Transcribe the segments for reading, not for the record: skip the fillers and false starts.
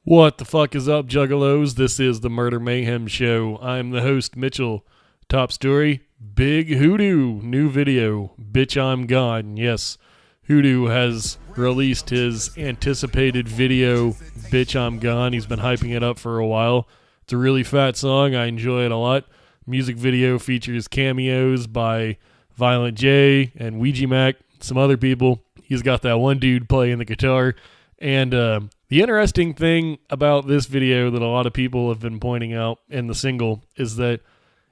What the fuck is up, Juggalos? This is the Murder Mayhem Show. I'm the host, Mitchell. Top story, Big Hoodoo. New video, Bitch I'm Gone. Yes, Hoodoo has released his anticipated video, Bitch I'm Gone. He's been hyping it up for a while. It's a really fat song. I enjoy it a lot. Music video features cameos by Violent J and Ouija Mac, some other people. He's got that one dude playing the guitar. And the interesting thing about this video that a lot of people have been pointing out in the single is that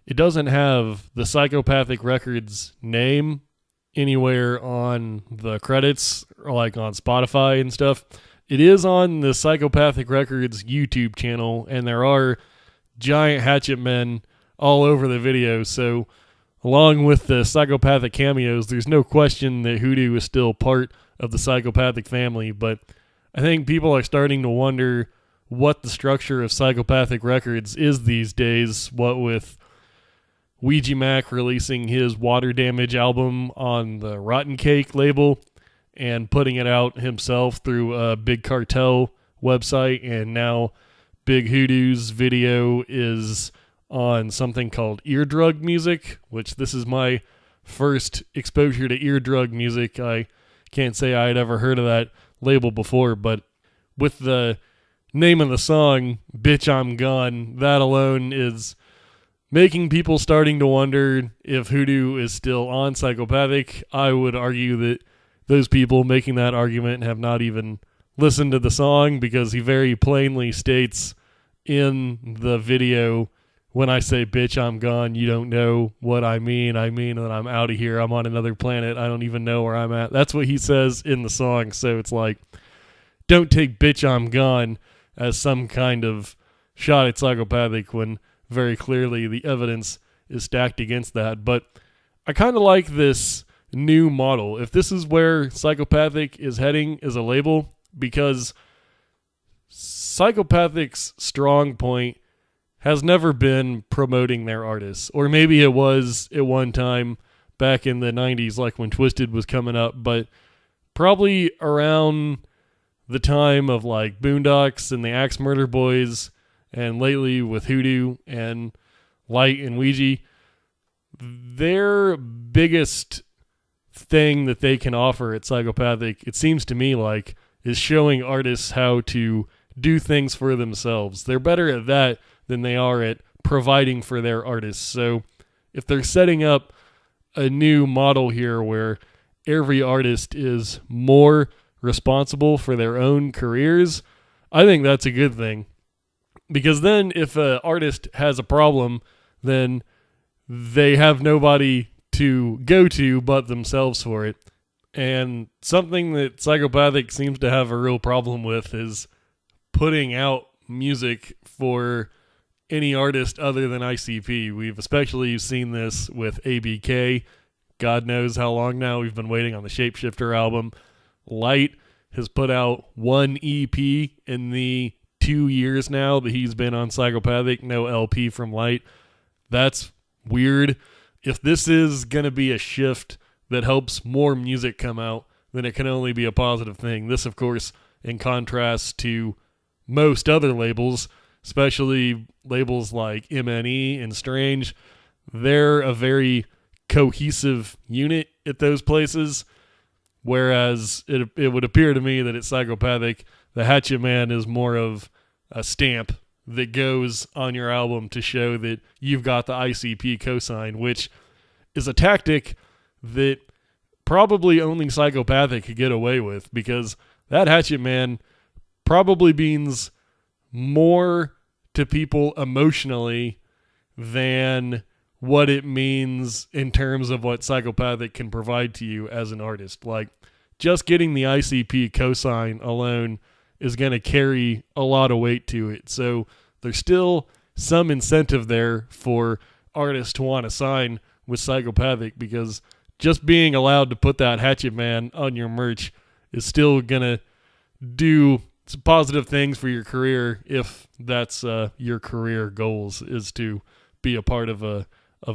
it doesn't have the Psychopathic Records name anywhere on the credits, or like on Spotify and stuff. It is on the Psychopathic Records YouTube channel, and there are giant hatchet men all over the video. So along with the psychopathic cameos, there's no question that Hoodoo is still part of the psychopathic family, but I think people are starting to wonder what the structure of Psychopathic Records is these days, what with Ouija Mac releasing his Water Damage album on the Rotten Cake label and putting it out himself through a Big Cartel website, and now Big Hoodoo's video is on something called Eardrug Music, which this is my first exposure to Eardrug Music. I can't say I had ever heard of that label before, but with the name of the song, Bitch I'm Gone, that alone is making people starting to wonder if Hoodoo is still on Psychopathic. I would argue that those people making that argument have not even listened to the song, because he very plainly states in the video, when I say bitch I'm gone, you don't know what I mean. I mean that I'm out of here. I'm on another planet. I don't even know where I'm at. That's what he says in the song. So it's like, don't take bitch I'm gone as some kind of shot at Psychopathic, when very clearly the evidence is stacked against that. But I kind of like this new model. If this is where Psychopathic is heading as a label, because Psychopathic's strong point has never been promoting their artists. Or maybe it was at one time back in the 90s, like when Twisted was coming up, but probably around the time of like Boondocks and the Axe Murder Boys, and lately with Hoodoo and Light and Ouija, their biggest thing that they can offer at Psychopathic, it seems to me like, is showing artists how to do things for themselves. They're better at that than they are at providing for their artists. So if they're setting up a new model here where every artist is more responsible for their own careers, I think that's a good thing. Because then if an artist has a problem, then they have nobody to go to but themselves for it. And something that Psychopathic seems to have a real problem with is putting out music for any artist other than ICP. We've especially seen this with ABK. God knows how long now we've been waiting on the Shapeshifter album. Light has put out one EP in the 2 years now that he's been on Psychopathic. No LP from Light. That's weird. If this is going to be a shift that helps more music come out, then it can only be a positive thing. This, of course, in contrast to most other labels, especially labels like MNE and Strange. They're a very cohesive unit at those places, whereas it would appear to me that at Psychopathic, the Hatchet Man is more of a stamp that goes on your album to show that you've got the ICP cosign, which is a tactic that probably only Psychopathic could get away with, because that Hatchet Man probably means more to people emotionally than what it means in terms of what Psychopathic can provide to you as an artist. Like, just getting the ICP cosign alone is going to carry a lot of weight to it. So there's still some incentive there for artists to want to sign with Psychopathic, because just being allowed to put that Hatchet Man on your merch is still going to do some positive things for your career, if that's your career goals, is to be a part of a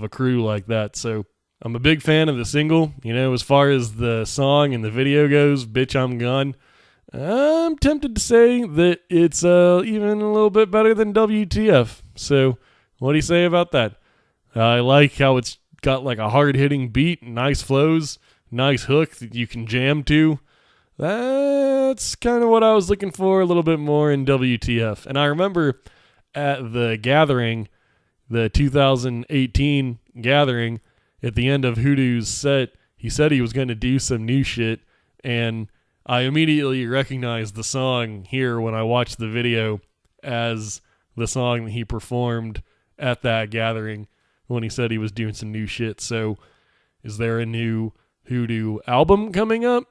crew like that. So I'm a big fan of the single. You know, as far as the song and the video goes, Bitch I'm Gone, I'm tempted to say that it's even a little bit better than WTF. So, what do you say about that? I like how it's got like a hard-hitting beat, nice flows, nice hook that you can jam to. That's kind of what I was looking for a little bit more in WTF. And I remember at the gathering, the 2018 gathering, at the end of Hoodoo's set, he said he was going to do some new shit, and I immediately recognized the song here when I watched the video as the song that he performed at that gathering when he said he was doing some new shit. So, is there a new Hoodoo album coming up?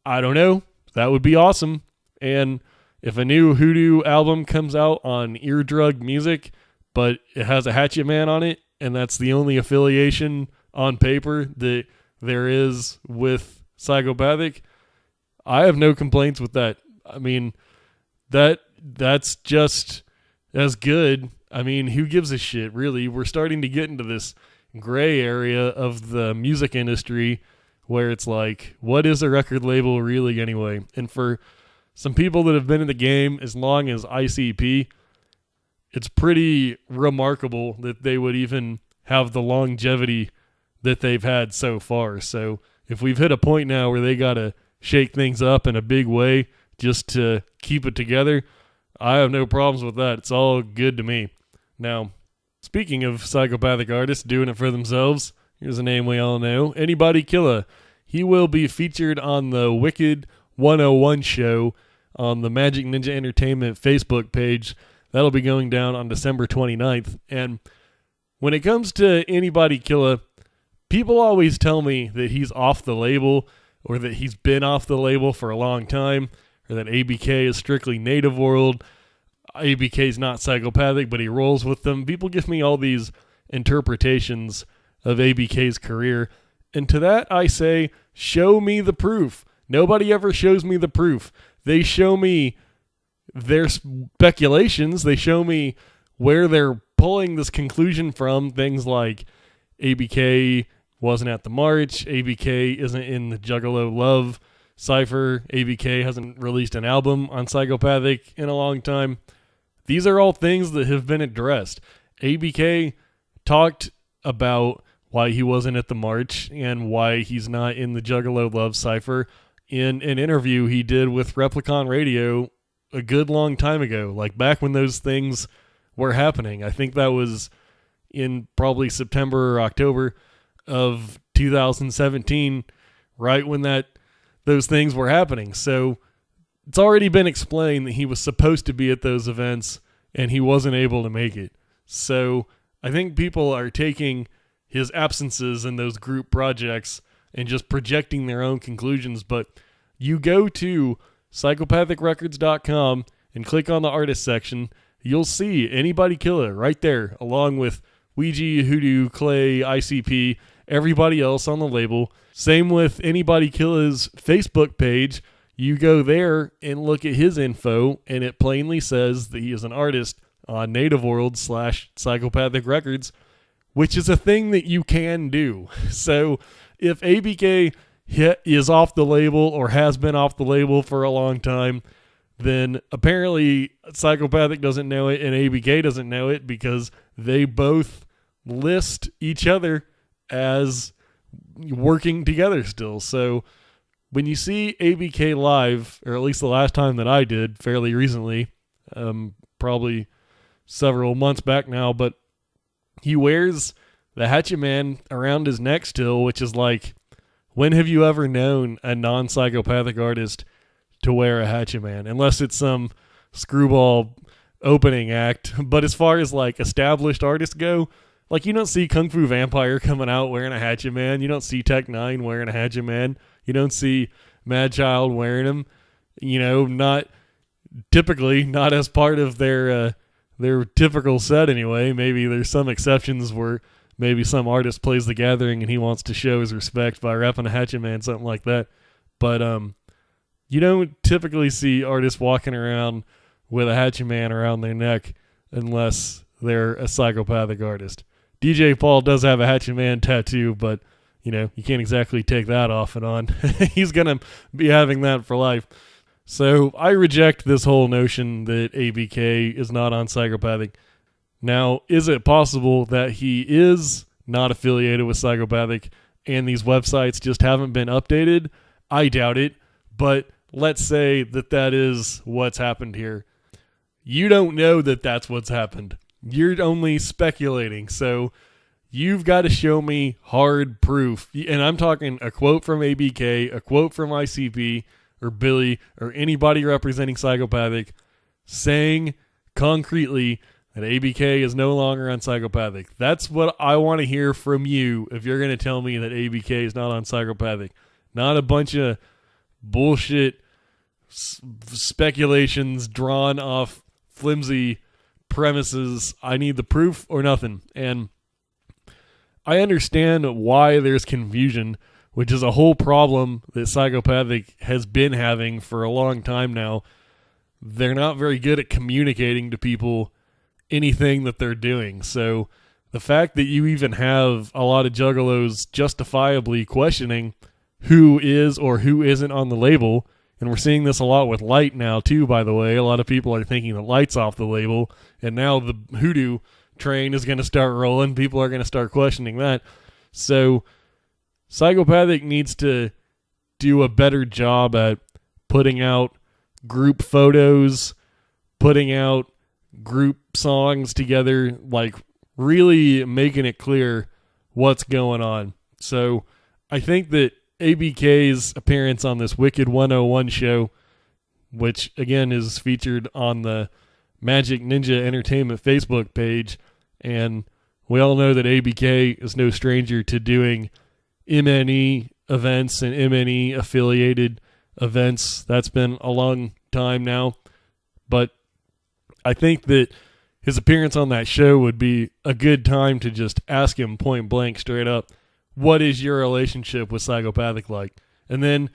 I don't know. That would be awesome. And if a new Hoodoo album comes out on Eardrug Music, but it has a Hatchet Man on it, and that's the only affiliation on paper that there is with Psychopathic, I have no complaints with that. I mean, that's just as good. I mean, who gives a shit, really? We're starting to get into this gray area of the music industry where it's like, what is a record label really anyway? And for some people that have been in the game as long as ICP, it's pretty remarkable that they would even have the longevity that they've had so far. So if we've hit a point now where they got to shake things up in a big way just to keep it together, I have no problems with that. It's all good to me. Now, speaking of psychopathic artists doing it for themselves, here's a name we all know, Anybody Killa. He will be featured on the Wicked 101 show on the Magic Ninja Entertainment Facebook page. That'll be going down on December 29th. And when it comes to Anybody Killa, people always tell me that he's off the label or that he's been off the label for a long time or that ABK is strictly Native World. ABK's not psychopathic, but he rolls with them. People give me all these interpretations of ABK's career. And to that I say, show me the proof. Nobody ever shows me the proof. They show me their speculations. They show me where they're pulling this conclusion from. Things like ABK wasn't at the march. ABK isn't in the Juggalo Love cipher. ABK hasn't released an album on Psychopathic in a long time. These are all things that have been addressed. ABK talked about why he wasn't at the march and why he's not in the Juggalo Love cipher in an interview he did with Replicon Radio a good long time ago, like back when those things were happening. I think that was in probably September or October of 2017, right when those things were happening. So it's already been explained that he was supposed to be at those events and he wasn't able to make it. So I think people are taking his absences in those group projects and just projecting their own conclusions. But you go to psychopathicrecords.com and click on the artist section, you'll see Anybody Killa right there, along with Ouija, Hoodoo, Clay, ICP, everybody else on the label. Same with Anybody Killa's Facebook page. You go there and look at his info, and it plainly says that he is an artist on Native World / Psychopathic Records, which is a thing that you can do. So if ABK is off the label or has been off the label for a long time, then apparently Psychopathic doesn't know it and ABK doesn't know it because they both list each other as working together still. So when you see ABK live, or at least the last time that I did fairly recently, probably several months back now, but he wears the Hatchet Man around his neck still, which is like, when have you ever known a non-psychopathic artist to wear a Hatchet Man? Unless it's some screwball opening act. But as far as like established artists go, like you don't see Kung Fu Vampire coming out wearing a Hatchet Man. You don't see Tech 9 wearing a Hatchet Man. You don't see Mad Child wearing them. You know, not typically, not as part of their typical set anyway. Maybe there's some exceptions where maybe some artist plays the gathering and he wants to show his respect by rapping a Hatchet Man, something like that. But you don't typically see artists walking around with a Hatchet Man around their neck unless they're a psychopathic artist. DJ Paul does have a Hatchet Man tattoo, but you know, you can't exactly take that off and on. He's going to be having that for life. So I reject this whole notion that ABK is not on Psychopathic. Now, is it possible that he is not affiliated with Psychopathic and these websites just haven't been updated? I doubt it, but let's say that that is what's happened here. You don't know that that's what's happened. You're only speculating, so you've got to show me hard proof. And I'm talking a quote from ABK, a quote from ICP, or Billy, or anybody representing Psychopathic, saying concretely that ABK is no longer on Psychopathic. That's what I want to hear from you if you're going to tell me that ABK is not on Psychopathic. Not a bunch of bullshit speculations drawn off flimsy premises. I need the proof or nothing. And I understand why there's confusion, which is a whole problem that Psychopathic has been having for a long time now. They're not very good at communicating to people anything that they're doing. So the fact that you even have a lot of juggalos justifiably questioning who is or who isn't on the label, and we're seeing this a lot with Light now too, by the way. A lot of people are thinking that Light's off the label, and now the Hoodoo train is going to start rolling. People are going to start questioning that. So Psychopathic needs to do a better job at putting out group photos, putting out group songs together, like really making it clear what's going on. So I think that ABK's appearance on this Wicked 101 show, which again is featured on the Magic Ninja Entertainment Facebook page, and we all know that ABK is no stranger to doing MNE events and MNE affiliated events. That's been a long time now, but I think that his appearance on that show would be a good time to just ask him point blank, straight up, what is your relationship with Psychopathic like? And then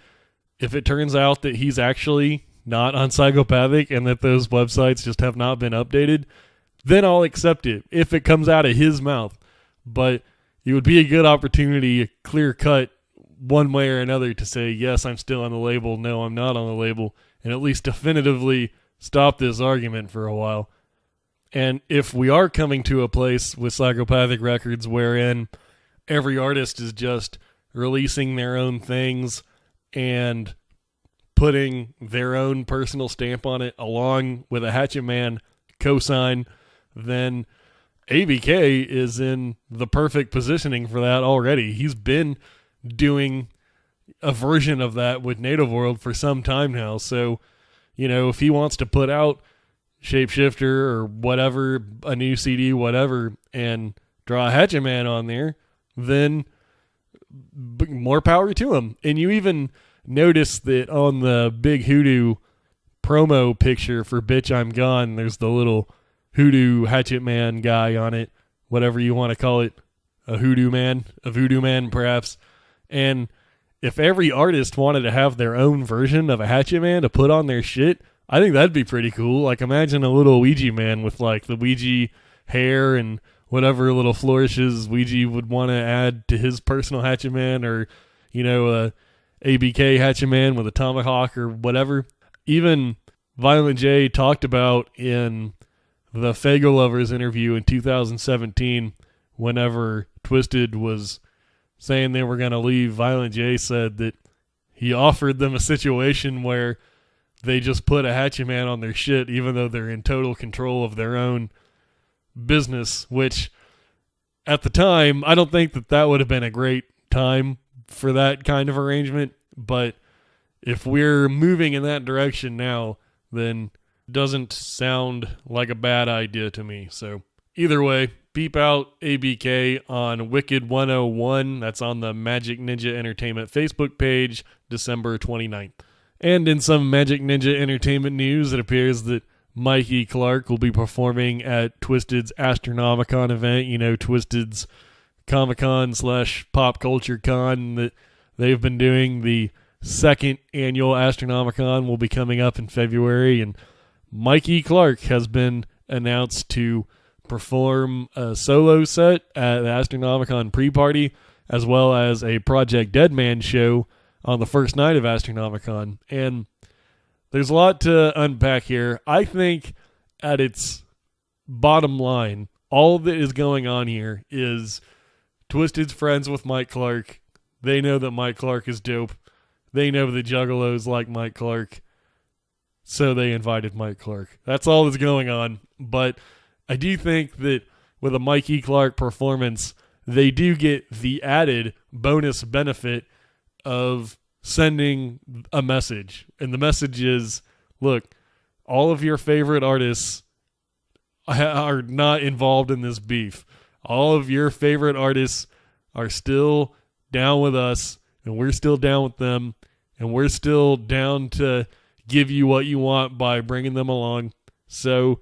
if it turns out that he's actually not on Psychopathic and that those websites just have not been updated, then I'll accept it if it comes out of his mouth. But it would be a good opportunity, a clear cut, one way or another, to say, yes, I'm still on the label, no, I'm not on the label, and at least definitively stop this argument for a while. And if we are coming to a place with Psychopathic Records wherein every artist is just releasing their own things and putting their own personal stamp on it along with a Hatchet Man cosign, then ABK is in the perfect positioning for that already. He's been doing a version of that with Native World for some time now. So, you know, if he wants to put out Shapeshifter or whatever, a new CD, whatever, and draw a Hatchet Man on there, then more power to him. And you even notice that on the big Hoodoo promo picture for Bitch I'm Gone, there's the little Hoodoo Hatchet Man guy on it, whatever you want to call it, a Hoodoo Man, a Voodoo Man perhaps. And if every artist wanted to have their own version of a Hatchet Man to put on their shit, I think that'd be pretty cool. Like, imagine a little Ouija man with like the Ouija hair and whatever little flourishes Ouija would want to add to his personal Hatchet Man, or, you know, a ABK Hatchet Man with a tomahawk or whatever. Even Violent J talked about in the Fago Lovers interview in 2017, whenever Twisted was saying they were going to leave, Violent J said that he offered them a situation where they just put a Hatchet Man on their shit, even though they're in total control of their own business, which at the time, I don't think that that would have been a great time for that kind of arrangement. But if we're moving in that direction now, then it doesn't sound like a bad idea to me. So either way, peep out ABK on Wicked 101. That's on the Magic Ninja Entertainment Facebook page, December 29th. And in some Magic Ninja Entertainment news, it appears that Mikey Clark will be performing at Twisted's Astronomicon event. You know, Twisted's Comic-Con / Pop Culture Con that they've been doing. The second annual Astronomicon will be coming up in February, and Mikey Clark has been announced to perform a solo set at the Astronomicon pre-party, as well as a Project Deadman show on the first night of Astronomicon. And there's a lot to unpack here. I think at its bottom line, all that is going on here is Twisted's friends with Mike Clark. They know that Mike Clark is dope. They know the Juggalos like Mike Clark. So they invited Mike Clark. That's all that's going on. But I do think that with a Mikey Clark performance, they do get the added bonus benefit of sending a message. And the message is, look, all of your favorite artists are not involved in this beef. All of your favorite artists are still down with us, and we're still down with them, and we're still down to give you what you want by bringing them along. So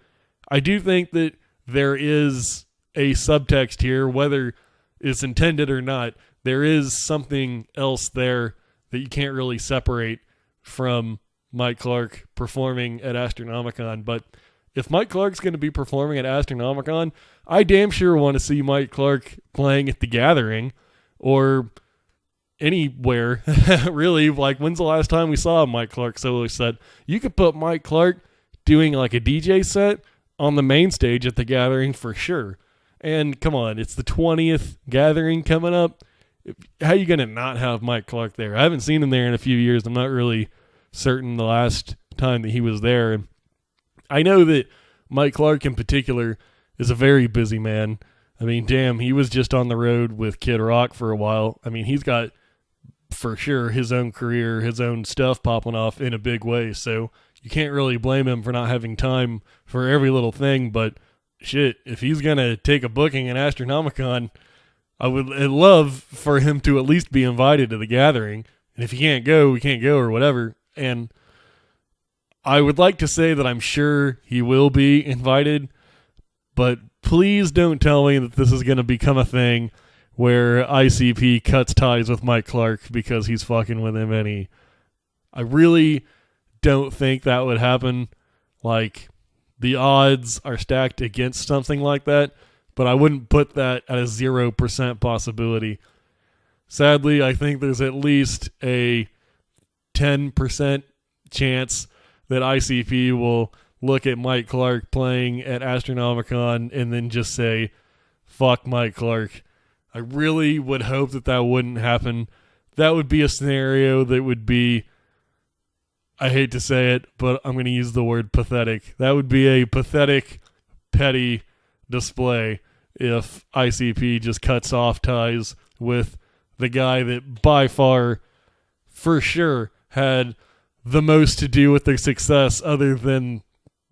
I do think that there is a subtext here, whether it's intended or not. There is something else there that you can't really separate from Mike Clark performing at Astronomicon. But if Mike Clark's going to be performing at Astronomicon, I damn sure want to see Mike Clark playing at The Gathering or anywhere, really. Like, when's the last time we saw a Mike Clark solo set? You could put Mike Clark doing like a DJ set on the main stage at The Gathering for sure. And come on, it's the 20th Gathering coming up. How are you going to not have Mike Clark there? I haven't seen him there in a few years. I'm not really certain the last time that he was there. I know that Mike Clark in particular is a very busy man. I mean, damn, he was just on the road with Kid Rock for a while. I mean, he's got, for sure, his own career, his own stuff popping off in a big way. So you can't really blame him for not having time for every little thing. But shit, if he's going to take a booking in Astronomicon, I'd love for him to at least be invited to The Gathering. And if he can't go, we can't go or whatever. And I would like to say that I'm sure he will be invited, but please don't tell me that this is going to become a thing where ICP cuts ties with Mike Clark because he's fucking with him. I really don't think that would happen. Like, the odds are stacked against something like that, but I wouldn't put that at a 0% possibility. Sadly, I think there's at least a 10% chance that ICP will look at Mike Clark playing at Astronomicon and then just say, fuck Mike Clark. I really would hope that that wouldn't happen. That would be a scenario that would be, I hate to say it, but I'm going to use the word pathetic. That would be a pathetic, petty display if ICP just cuts off ties with the guy that by far, for sure, had the most to do with their success other than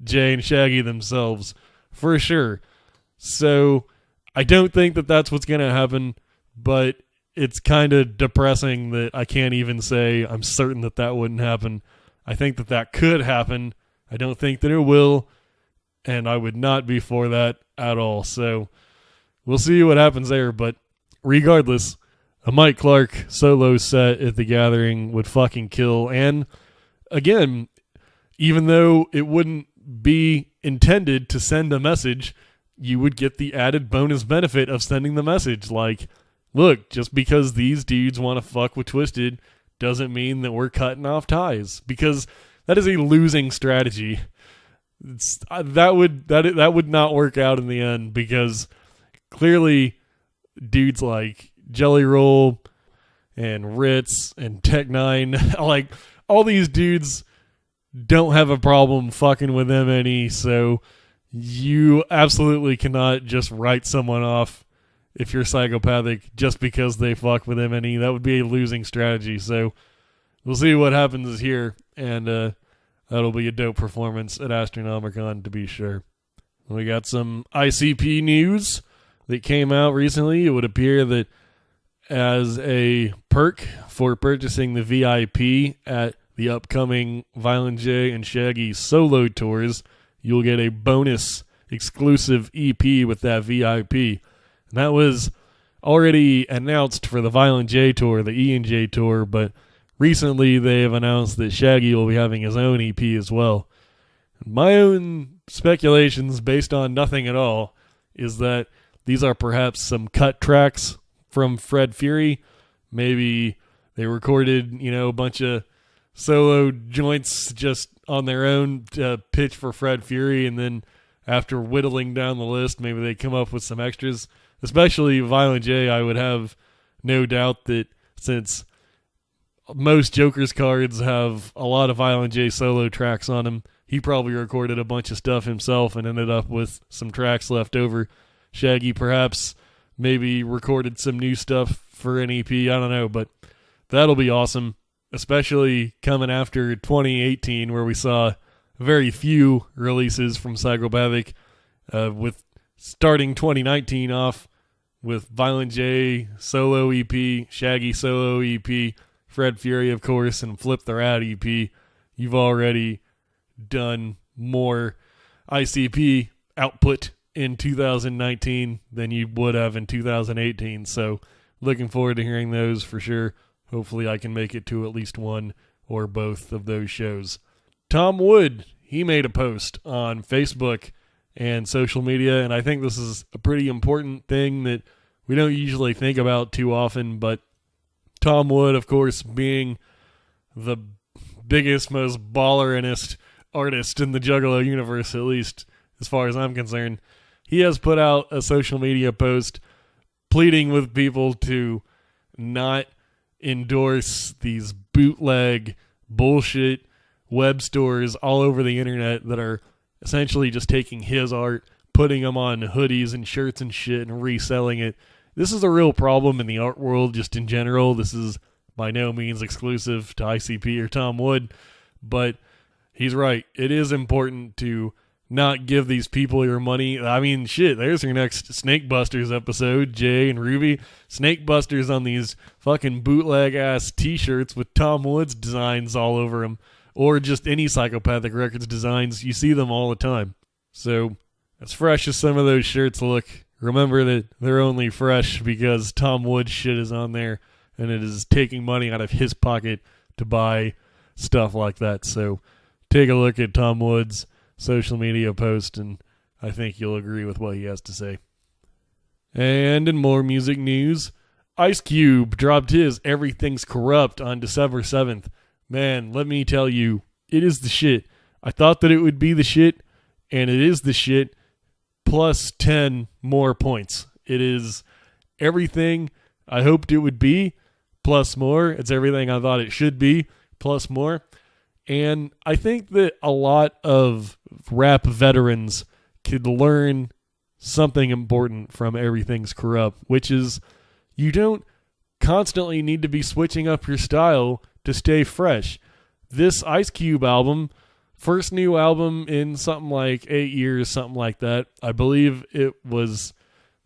Jay and Shaggy themselves, for sure. So I don't think that that's what's going to happen, but it's kind of depressing that I can't even say I'm certain that that wouldn't happen. I think that that could happen. I don't think that it will, and I would not be for that at all. So we'll see what happens there, but regardless, a Mike Clark solo set at The Gathering would fucking kill. And again, even though it wouldn't be intended to send a message, you would get the added bonus benefit of sending the message. Like, look, just because these dudes want to fuck with Twisted doesn't mean that we're cutting off ties, because that is a losing strategy. That would not work out in the end, because clearly dudes like Jelly Roll and Ritz and Tech Nine, like, all these dudes don't have a problem fucking with them any, so you absolutely cannot just write someone off if you're psychopathic just because they fuck with them any. That would be a losing strategy. So we'll see what happens here, and that'll be a dope performance at Astronomicon to be sure. We got some ICP news that came out recently. It would appear that as a perk for purchasing the VIP at the upcoming Violent J and Shaggy solo tours, you'll get a bonus exclusive EP with that VIP. And that was already announced for the Violent J tour, the E and J tour, but recently they have announced that Shaggy will be having his own EP as well. My own speculations, based on nothing at all, is that these are perhaps some cut tracks from Fred Fury. Maybe they recorded, a bunch of solo joints just on their own to pitch for Fred Fury, and then after whittling down the list, maybe they come up with some extras. Especially Violent J, I would have no doubt that since most Joker's cards have a lot of Violent J solo tracks on them, he probably recorded a bunch of stuff himself and ended up with some tracks left over. Shaggy perhaps maybe recorded some new stuff for an EP, I don't know, but that'll be awesome, especially coming after 2018 where we saw very few releases from Psychopathic, with starting 2019 off with Violent J solo EP, Shaggy solo EP, Fred Fury, of course, and Flip the Rat EP. You've already done more ICP output in 2019 than you would have in 2018. So looking forward to hearing those for sure. Hopefully I can make it to at least one or both of those shows. Tom Wood, he made a post on Facebook and social media, and I think this is a pretty important thing that we don't usually think about too often, but Tom Wood, of course, being the biggest, most ballerinest artist in the Juggalo universe, at least as far as I'm concerned, he has put out a social media post pleading with people to not endorse these bootleg bullshit web stores all over the internet that are essentially just taking his art, putting them on hoodies and shirts and shit and reselling it. This is a real problem in the art world just in general. This is by no means exclusive to ICP or Tom Wood, but he's right. It is important to not give these people your money. I mean, shit, there's your next Snake Busters episode, Jay and Ruby. Snake Busters on these fucking bootleg-ass t-shirts with Tom Wood's designs all over them, or just any Psychopathic Records designs. You see them all the time. So, as fresh as some of those shirts look, remember that they're only fresh because Tom Wood's shit is on there, and it is taking money out of his pocket to buy stuff like that. So, take a look at Tom Wood's social media post, and I think you'll agree with what he has to say. And in more music news, Ice Cube dropped his Everything's Corrupt on December 7th. Man, let me tell you, it is the shit. I thought that it would be the shit, and it is the shit, plus 10 more points. It is everything I hoped it would be, plus more. It's everything I thought it should be, plus more. And I think that a lot of rap veterans could learn something important from Everything's Corrupt, which is you don't constantly need to be switching up your style to stay fresh. This Ice Cube album, first new album in something like 8 years, something like that. I believe it was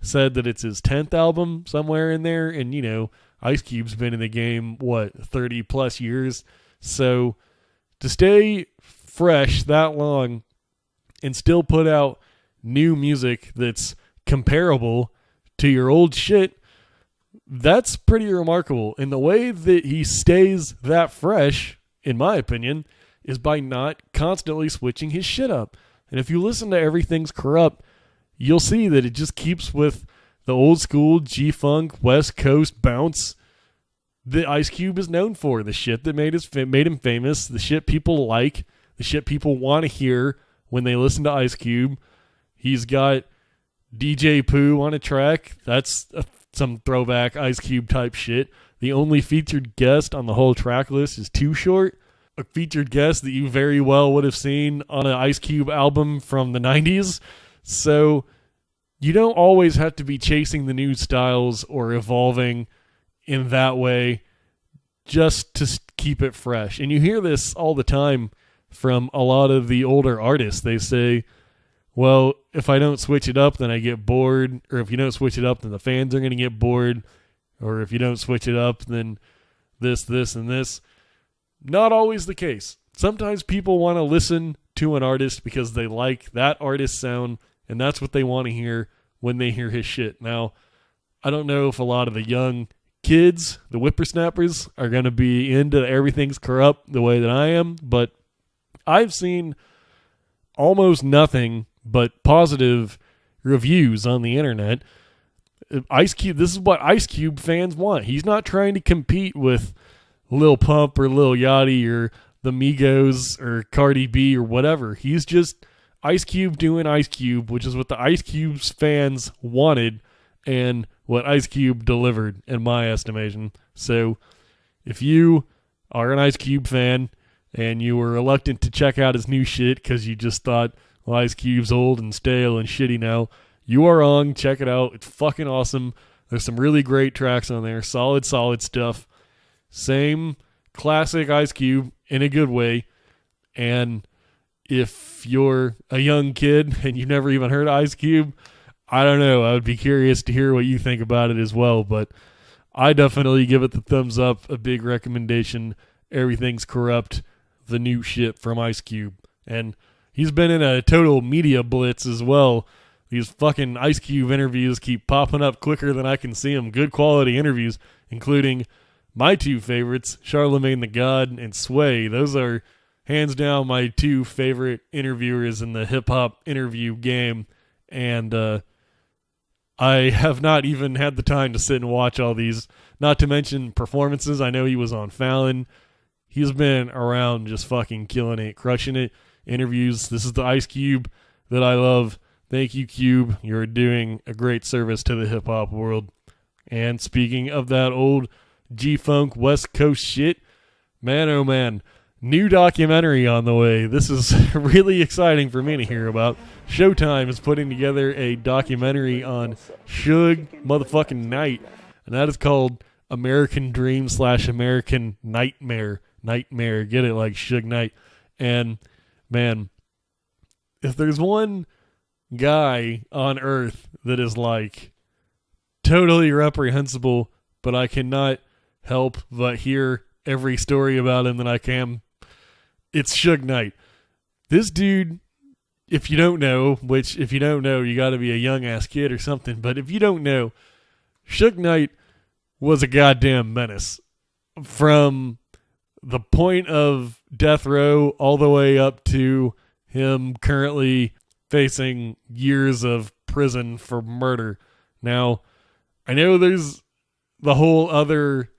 said that it's his 10th album somewhere in there. And, you know, Ice Cube's been in the game, 30 plus years. So to stay fresh that long and still put out new music that's comparable to your old shit, that's pretty remarkable. And the way that he stays that fresh, in my opinion, is by not constantly switching his shit up. And if you listen to Everything's Corrupt, you'll see that it just keeps with the old school G-Funk, West Coast bounce that Ice Cube is known for, the shit that made him famous, the shit people like, the shit people want to hear when they listen to Ice Cube. He's got DJ Pooh on a track. That's some throwback Ice Cube type shit. The only featured guest on the whole track list is Too Short, a featured guest that you very well would have seen on an Ice Cube album from the 90s. So you don't always have to be chasing the new styles or evolving in that way just to keep it fresh. And you hear this all the time from a lot of the older artists. They say, well, if I don't switch it up, then I get bored. Or if you don't switch it up, then the fans are going to get bored. Or if you don't switch it up, then this, and this. Not always the case. Sometimes people want to listen to an artist because they like that artist's sound, and that's what they want to hear when they hear his shit. Now, I don't know if a lot of the young kids, the whippersnappers, are going to be into Everything's Corrupt the way that I am, but I've seen almost nothing but positive reviews on the internet. Ice Cube, this is what Ice Cube fans want. He's not trying to compete with Lil Pump or Lil Yachty or the Migos or Cardi B or whatever. He's just Ice Cube doing Ice Cube, which is what the Ice Cube's fans wanted and what Ice Cube delivered, in my estimation. So if you are an Ice Cube fan and you were reluctant to check out his new shit because you just thought, well, Ice Cube's old and stale and shitty now, you are wrong. Check it out. It's fucking awesome. There's some really great tracks on there. Solid stuff. Same classic Ice Cube in a good way. And if you're a young kid and you've never even heard Ice Cube, I don't know. I would be curious to hear what you think about it as well. But I definitely give it the thumbs up. A big recommendation. Everything's Corrupt. The new shit from Ice Cube. And he's been in a total media blitz as well. These fucking Ice Cube interviews keep popping up quicker than I can see them. Good quality interviews, including my two favorites, Charlemagne the God and Sway. Those are hands down my two favorite interviewers in the hip-hop interview game. And I have not even had the time to sit and watch all these, not to mention performances. I know he was on Fallon. He's been around just fucking killing it, crushing it. Interviews. This is the Ice Cube that I love. Thank you, Cube. You're doing a great service to the hip-hop world. And speaking of that old G-Funk West Coast shit, man, oh man, new documentary on the way. This is really exciting for me to hear about. Showtime is putting together a documentary on Suge motherfucking Knight, and that is called American Dream / American Nightmare. Nightmare, get it, like Suge Knight. And man, if there's one guy on earth that is like totally reprehensible, but I cannot help but hear every story about him that I can, it's Suge Knight. This dude, if you don't know, which if you don't know, you got to be a young ass kid or something, but if you don't know, Suge Knight was a goddamn menace from the point of death row all the way up to him currently facing years of prison for murder. Now, I know there's the whole other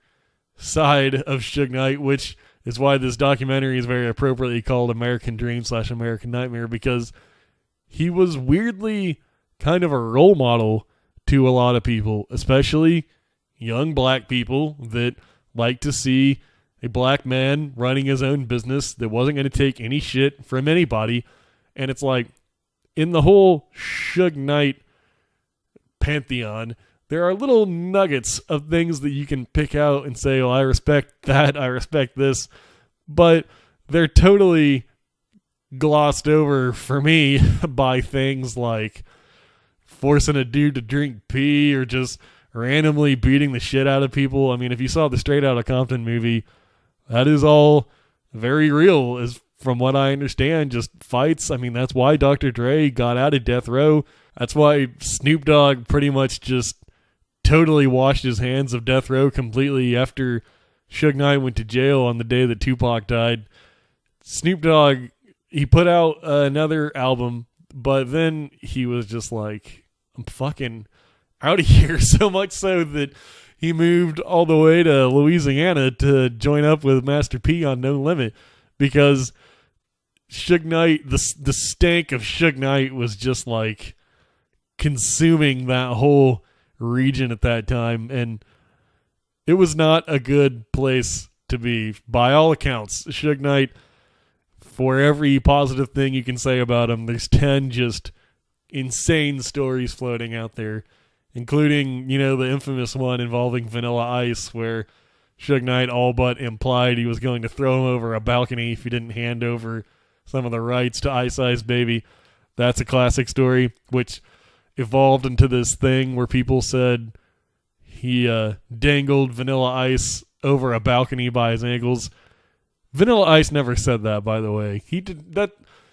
side of Suge Knight, which is why this documentary is very appropriately called American Dream / American Nightmare, because he was weirdly kind of a role model to a lot of people, especially young black people that like to see a black man running his own business that wasn't going to take any shit from anybody. And it's like, in the whole Suge Knight pantheon, there are little nuggets of things that you can pick out and say, oh, I respect that, I respect this, but they're totally glossed over for me by things like forcing a dude to drink pee or just randomly beating the shit out of people. I mean, if you saw the Straight Outta Compton movie, that is all very real, as from what I understand, just fights. I mean, that's why Dr. Dre got out of death row. That's why Snoop Dogg pretty much just totally washed his hands of death row completely after Suge Knight went to jail on the day that Tupac died. Snoop Dogg, he put out another album, but then he was just like, I'm fucking out of here, so much so that he moved all the way to Louisiana to join up with Master P on No Limit, because Suge Knight, the stank of Suge Knight was just like consuming that whole region at that time, and it was not a good place to be by all accounts. Suge Knight, for every positive thing you can say about him, there's 10 just insane stories floating out there, including, you know, the infamous one involving Vanilla Ice, where Suge Knight all but implied he was going to throw him over a balcony if he didn't hand over some of the rights to Ice Ice Baby. That's a classic story, which evolved into this thing where people said he dangled Vanilla Ice over a balcony by his ankles. Vanilla Ice never said that, by the way. He did that.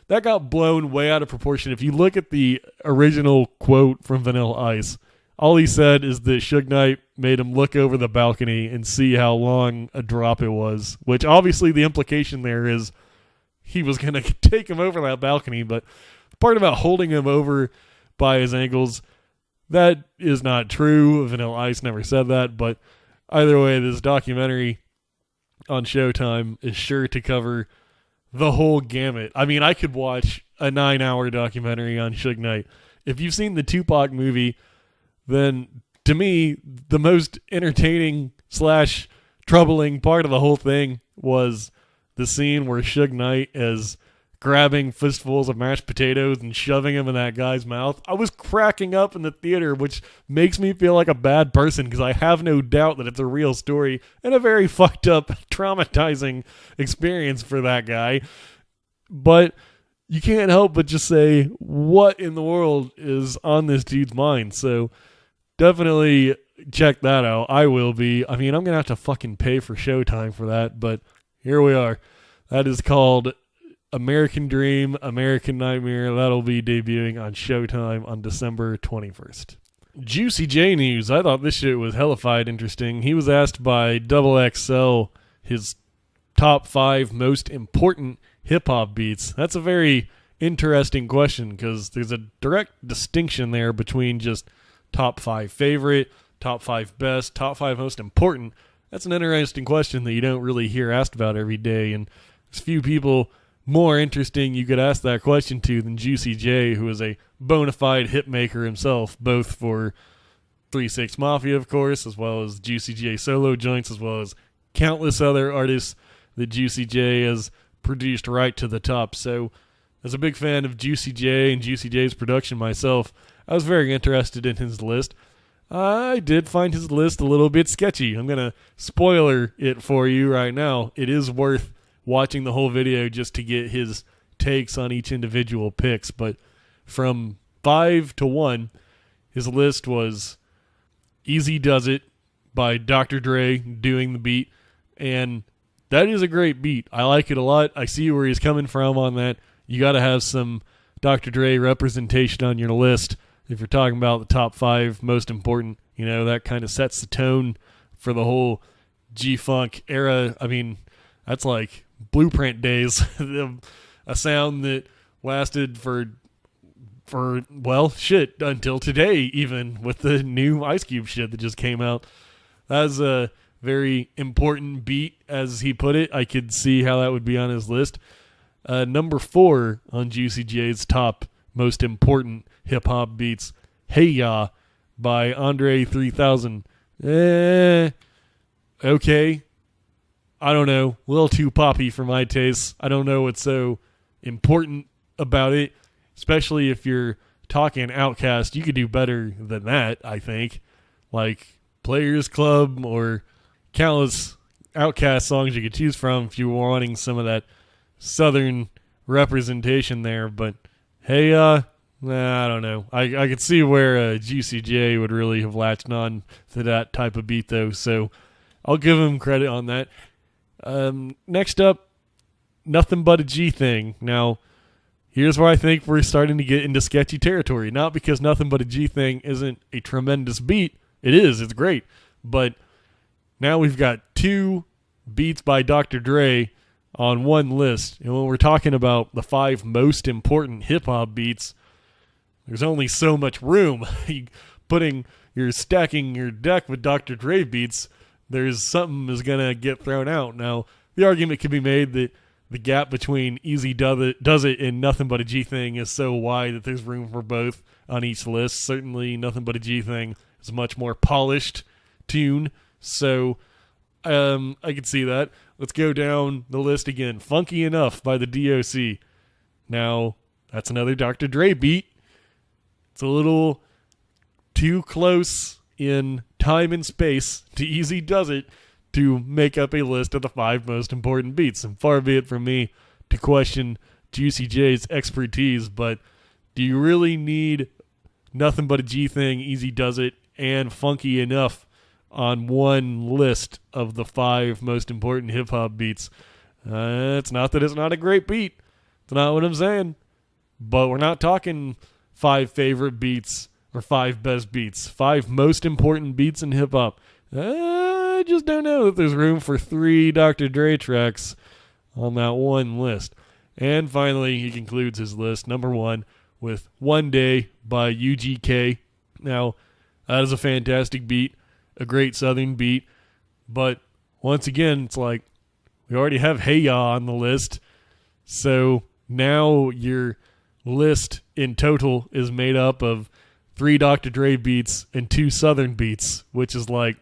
That got blown way out of proportion. If you look at the original quote from Vanilla Ice, all he said is that Suge Knight made him look over the balcony and see how long a drop it was, which obviously the implication there is he was going to take him over that balcony, but the part about holding him over by his ankles, that is not true. Vanilla Ice never said that, but either way, this documentary, on Showtime is sure to cover the whole gamut. I mean, I could watch a 9-hour documentary on Suge Knight. If you've seen the Tupac movie, then to me, the most entertaining / troubling part of the whole thing was the scene where Suge Knight is grabbing fistfuls of mashed potatoes and shoving them in that guy's mouth. I was cracking up in the theater, which makes me feel like a bad person because I have no doubt that it's a real story and a very fucked up, traumatizing experience for that guy. But you can't help but just say, what in the world is on this dude's mind? So definitely check that out. I will be. I mean, I'm going to have to fucking pay for Showtime for that, but here we are. That is called American Dream, American Nightmare. That'll be debuting on Showtime on December 21st. Juicy J news. I thought this shit was hellified interesting. He was asked by XXL his top 5 most important hip-hop beats. That's a very interesting question because there's a direct distinction there between just top 5 favorite, top 5 best, top 5 most important. That's an interesting question that you don't really hear asked about every day, and there's few people more interesting you could ask that question to than Juicy J, who is a bona fide hit maker himself, both for 3-6 Mafia, of course, as well as Juicy J solo joints, as well as countless other artists that Juicy J has produced right to the top. So, as a big fan of Juicy J and Juicy J's production myself, I was very interested in his list. I did find his list a little bit sketchy. I'm going to spoiler it for you right now. It is worth watching the whole video just to get his takes on each individual picks. But from 5 to 1, his list was Easy Does It by Dr. Dre doing the beat. And that is a great beat. I like it a lot. I see where he's coming from on that. You got to have some Dr. Dre representation on your list. If you're talking about the top 5 most important, you know, that kind of sets the tone for the whole G-Funk era. I mean, that's like Blueprint days. A sound that lasted for well, shit, until today, even with the new Ice Cube shit that just came out. That was a very important beat, as he put it. I could see how that would be on his list. Number 4 on Juicy J's top most important hip-hop beats, Hey Ya by Andre 3000. Okay. I don't know. A little too poppy for my taste. I don't know what's so important about it, especially if you're talking Outkast. You could do better than that, I think. Like Players Club or countless Outkast songs you could choose from if you were wanting some of that southern representation there. But hey, I don't know. I could see where Juicy J would really have latched on to that type of beat, though. So I'll give him credit on that. Next up, Nothing But a G Thing. Now, here's where I think we're starting to get into sketchy territory. Not because Nothing But a G Thing isn't a tremendous beat. It is. It's great. But now we've got 2 beats by Dr. Dre on one list. And when we're talking about the 5 most important hip-hop beats, there's only so much room. You're stacking your deck with Dr. Dre beats, there's something is going to get thrown out. Now, the argument can be made that the gap between Easy Does It and Nothing But a G Thing is so wide that there's room for both on each list. Certainly, Nothing But a G Thing is a much more polished tune, so I could see that. Let's go down the list again. Funky Enough by the DOC. Now, that's another Dr. Dre beat. It's a little too close in time and space to Easy Does It to make up a list of the 5 most important beats. And far be it from me to question Juicy J's expertise, but do you really need Nothing But a G Thing, Easy Does It, and Funky Enough on one list of the 5 most important hip-hop beats? It's not that it's not a great beat. It's not what I'm saying. But we're not talking 5 favorite beats or 5 best beats. 5 most important beats in hip-hop. I just don't know if there's room for 3 Dr. Dre tracks on that one list. And finally, he concludes his list, number 1, with One Day by UGK. Now, that is a fantastic beat, a great southern beat, but once again, it's like, We already have Hey Ya on the list. So now your list in total is made up of 3 Dr. Dre beats and 2 Southern beats, which is like,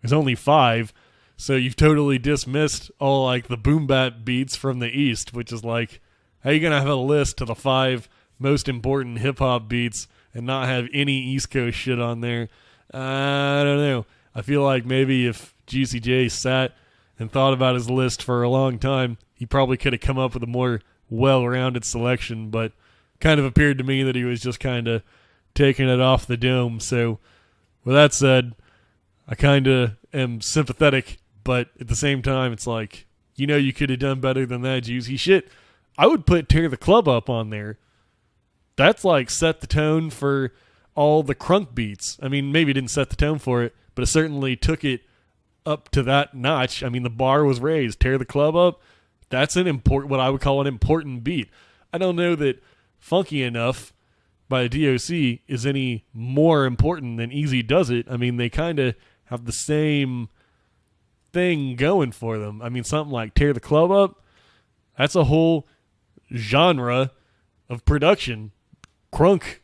there's only 5. So you've totally dismissed all like the boom bap beats from the East, which is like, how are you going to have a list of the 5 most important hip-hop beats and not have any East Coast shit on there? I don't know. I feel like maybe if Juicy J sat and thought about his list for a long time, he probably could have come up with a more well-rounded selection, but kind of appeared to me that he was just kind of taking it off the dome. So with that said, I kind of am sympathetic, but at the same time, it's like, you could have done better than that, Juicy. Shit, I would put Tear the Club Up on there. That's like set the tone for all the crunk beats. I mean, maybe it didn't set the tone for it, but it certainly took it up to that notch. I mean, the bar was raised. Tear the Club Up, that's what I would call an important beat. I don't know that Funky Enough by DOC is any more important than Easy Does It. I mean, they kind of have the same thing going for them. I mean, something like Tear the Club Up, that's a whole genre of production. Crunk.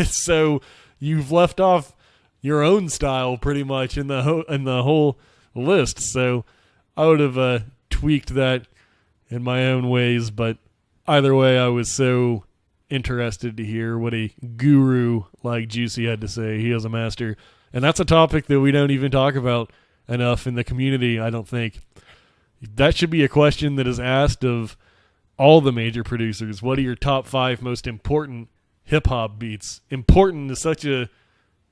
So you've left off your own style pretty much in the whole list. So I would have tweaked that in my own ways, but either way, I was so interested to hear what a guru like Juicy had to say. He is a master. And that's a topic that we don't even talk about enough in the community, I don't think. That should be a question that is asked of all the major producers. What are your top 5 most important hip-hop beats? Important is such a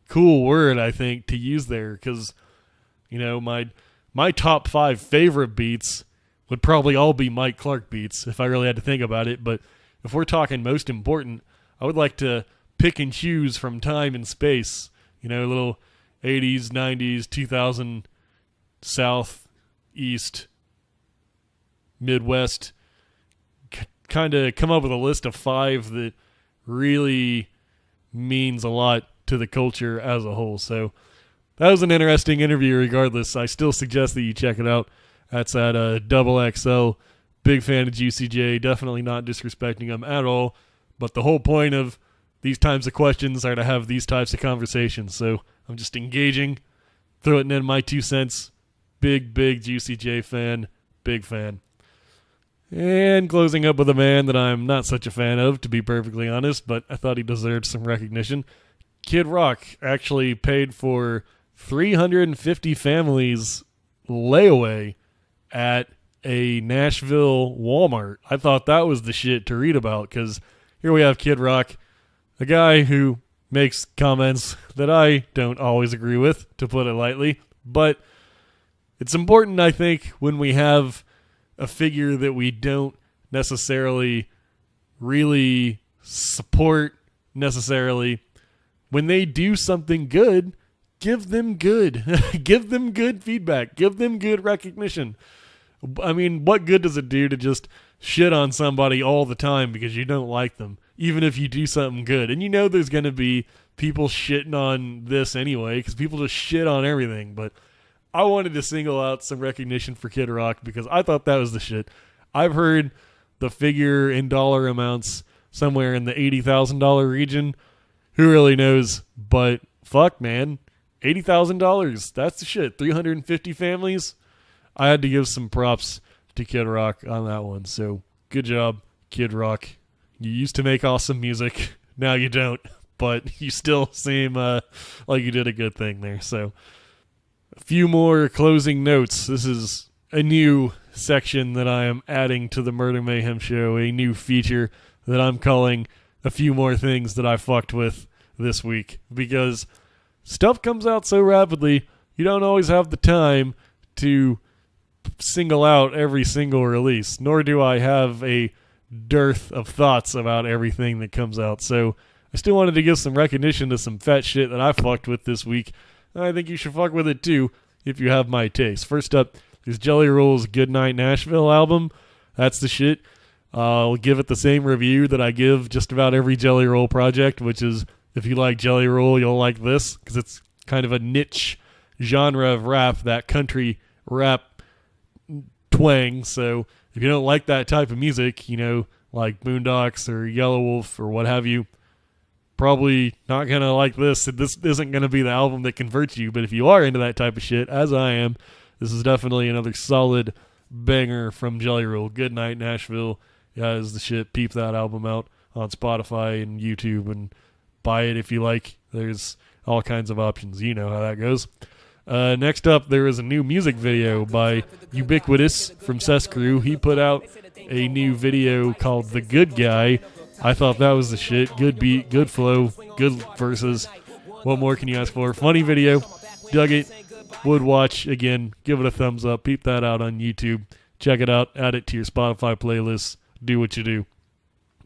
cool word, I think, to use there, because, my top 5 favorite beats would probably all be Mike Clark beats if I really had to think about it. But if we're talking most important, I would like to pick and choose from time and space. Little 80s, 90s, 2000, South, East, Midwest. Kind of come up with a list of 5 that really means a lot to the culture as a whole. So that was an interesting interview regardless. I still suggest that you check it out. That's at XXL. Big fan of Juicy J. Definitely not disrespecting him at all. But the whole point of these types of questions are to have these types of conversations. So I'm just engaging, throwing in my 2 cents. Big Juicy J fan. Big fan. And closing up with a man that I'm not such a fan of, to be perfectly honest, but I thought he deserved some recognition. Kid Rock actually paid for 350 families layaway at a Nashville Walmart. I thought that was the shit to read about, because here we have Kid Rock, a guy who makes comments that I don't always agree with, to put it lightly, but it's important, I think, when we have a figure that we don't necessarily really support necessarily, when they do something good, give them good feedback, give them good recognition. I mean, what good does it do to just shit on somebody all the time because you don't like them, even if you do something good? And there's going to be people shitting on this anyway, because people just shit on everything. But I wanted to single out some recognition for Kid Rock because I thought that was the shit. I've heard the figure in dollar amounts somewhere in the $80,000 region. Who really knows? But fuck, man. $80,000. That's the shit. 350 families. I had to give some props to Kid Rock on that one. So good job, Kid Rock. You used to make awesome music. Now you don't. But you still seem like you did a good thing there. So a few more closing notes. This is a new section that I am adding to the Murder Mayhem Show, a new feature that I'm calling a few more things that I fucked with this week, because stuff comes out so rapidly, you don't always have the time to single out every single release, nor do I have a dearth of thoughts about everything that comes out. So I still wanted to give some recognition to some fat shit that I fucked with this week. I think you should fuck with it too, if you have my taste. First up is Jelly Roll's Goodnight Nashville album. That's the shit. I'll give it the same review that I give just about every Jelly Roll project, which is, if you like Jelly Roll, you'll like this, because it's kind of a niche genre of rap, that country rap 20 twang. So if you don't like that type of music, you know, like Boondocks or Yellow Wolf or what have you, probably not going to like this. This isn't going to be the album that converts you, but if you are into that type of shit, as I am, this is definitely another solid banger from Jelly Roll. Good Night, Nashville. Yeah, is the shit. Peep that album out on Spotify and YouTube and buy it if you like. There's all kinds of options. You know how that goes. Next up, there is a new music video by Ubiquitous from Cess Crew. He put out a new video called The Good Guy. I thought that was the shit. Good beat, good flow, good verses. What more can you ask for? Funny video. Dug it. Would watch. Again, give it a thumbs up. Peep that out on YouTube. Check it out. Add it to your Spotify playlist. Do what you do.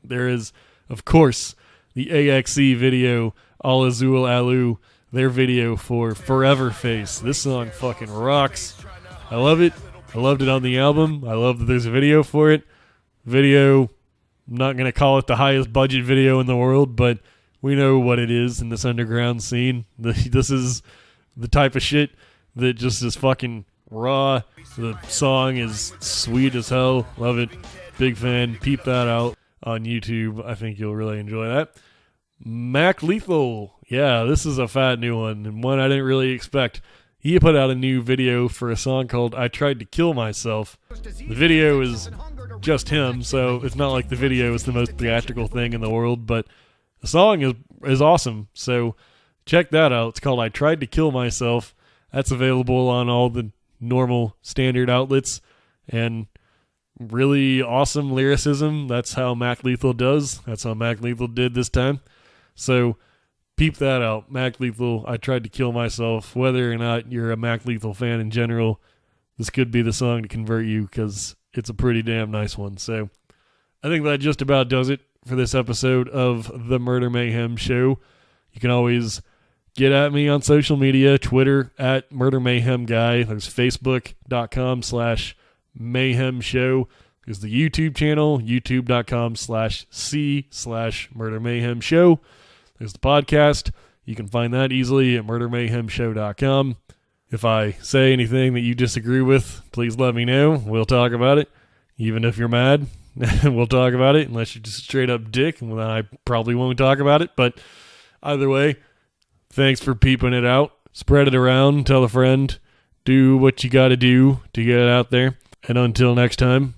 There is, of course, the AXE video, Al Azul Alu, their video for Forever Face. This song fucking rocks. I love it. I loved it on the album. I love that there's a video for it. Video, I'm not going to call it the highest budget video in the world, but we know what it is in this underground scene. This is the type of shit that just is fucking raw. The song is sweet as hell. Love it. Big fan. Peep that out on YouTube. I think you'll really enjoy that. Mac Lethal. Yeah, this is a fat new one, and one I didn't really expect. He put out a new video for a song called I Tried to Kill Myself. The video is just him, so it's not like the video is the most theatrical thing in the world, but the song is awesome, so check that out. It's called I Tried to Kill Myself. That's available on all the normal standard outlets, and really awesome lyricism. That's how Mac Lethal does. That's how Mac Lethal did this time. So peep that out. Mac Lethal, I Tried to Kill Myself. Whether or not you're a Mac Lethal fan in general, this could be the song to convert you because it's a pretty damn nice one. So I think that just about does it for this episode of the Murder Mayhem Show. You can always get at me on social media, Twitter at Murder Mayhem Guy. There's Facebook.com/Mayhem Show. There's the YouTube channel, youtube.com/C/Murder Mayhem Show. There's the podcast. You can find that easily at murdermayhemshow.com. If I say anything that you disagree with, please let me know. We'll talk about it. Even if you're mad, we'll talk about it. Unless you're just a straight up dick, and then I probably won't talk about it. But either way, thanks for peeping it out. Spread it around. Tell a friend. Do what you got to do to get it out there. And until next time,